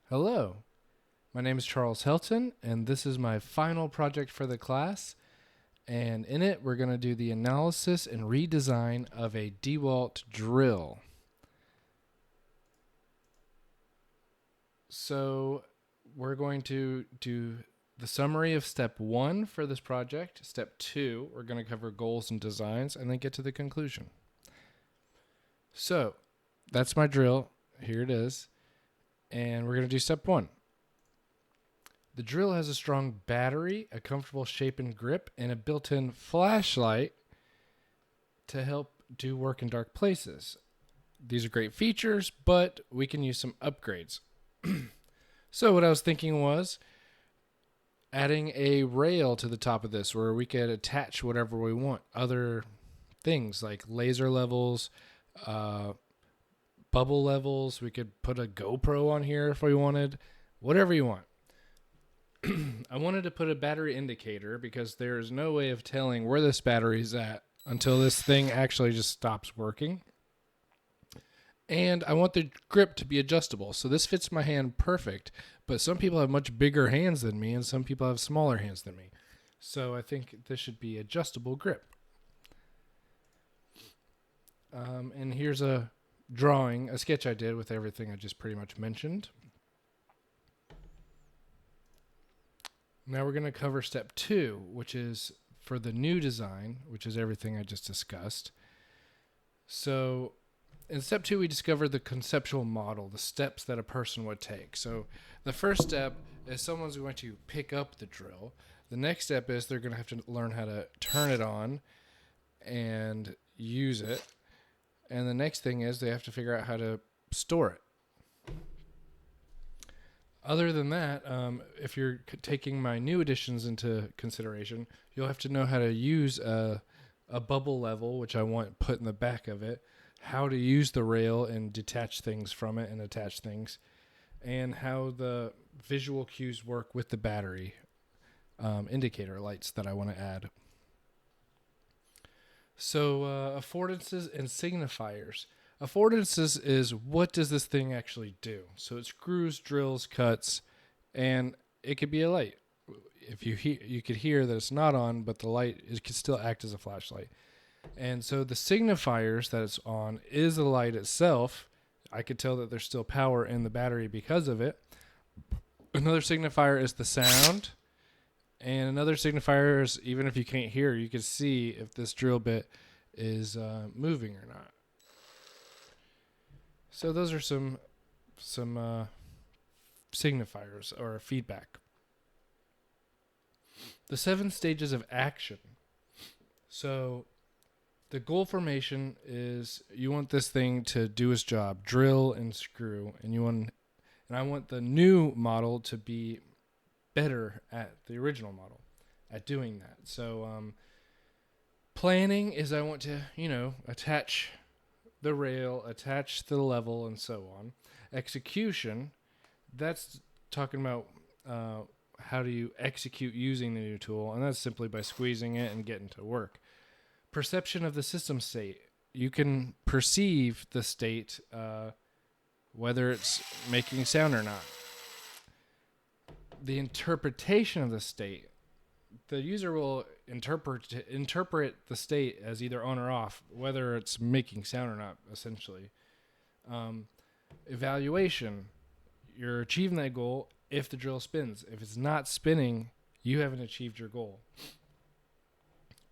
Hello, my name is Charles Helton, and this is my final project for the class. And in it, we're going to do the analysis and redesign of a DeWalt drill. So we're going to do the summary of step 1 for this project. Step 2, we're going to cover goals and designs, and then get to the conclusion. So that's my drill. Here it is. And we're going to do step 1. The drill has a strong battery, a comfortable shape and grip, and a built-in flashlight to help do work in dark places. These are great features, but we can use some upgrades. So what I was thinking was adding a rail to the top of this where we could attach whatever we want. Other things like laser levels, bubble levels. We could put a GoPro on here if we wanted. Whatever you want. I wanted to put a battery indicator because there's no way of telling where this battery's at until this thing actually just stops working. And I want the grip to be adjustable. So this fits my hand perfect, but some people have much bigger hands than me and some people have smaller hands than me. So I think this should be adjustable grip. And here's a drawing, a sketch I did with everything I just pretty much mentioned. Now we're going to cover step 2, which is for the new design, which is everything I just discussed. So in step 2, we discovered the conceptual model, the steps that a person would take. So the first step is someone's going to pick up the drill. The next step is they're going to have to learn how to turn it on and use it. And the next thing is they have to figure out how to store it. Other than that, if you're taking my new additions into consideration, you'll have to know how to use a bubble level, which I want put in the back of it, how to use the rail and detach things from it and attach things, and how the visual cues work with the battery indicator lights that I want to add. So affordances and signifiers. Affordances is what does this thing actually do? So it screws, drills, cuts, and it could be a light. If you could hear that it's not on, but the light could still act as a flashlight. And so the signifiers that it's on is the light itself. I could tell that there's still power in the battery because of it. Another signifier is the sound. And another signifier is even if you can't hear, you can see if this drill bit is moving or not. So those are some signifiers or feedback. The 7 stages of action. So the goal formation is you want this thing to do its job, drill and screw, and I want the new model to be better at the original model at doing that. So planning is I want to, attach the rail, attach the level, and so on. Execution, that's talking about how do you execute using the new tool, and that's simply by squeezing it and getting to work. Perception of the system state. You can perceive the state, whether it's making sound or not. The interpretation of the state. The user will interpret the state as either on or off, whether it's making sound or not, essentially. Evaluation. You're achieving that goal if the drill spins. If it's not spinning, you haven't achieved your goal.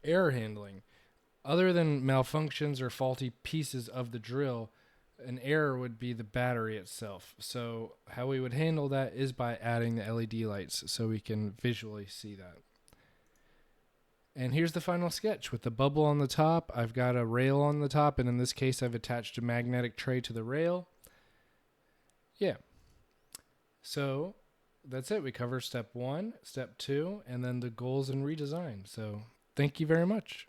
Error handling. Other than malfunctions or faulty pieces of the drill, an error would be the battery itself. So how we would handle that is by adding the LED lights so we can visually see that. And here's the final sketch with the bubble on the top. I've got a rail on the top, and in this case, I've attached a magnetic tray to the rail. Yeah. So that's it. We cover step 1, step 2, and then the goals and redesign. So thank you very much.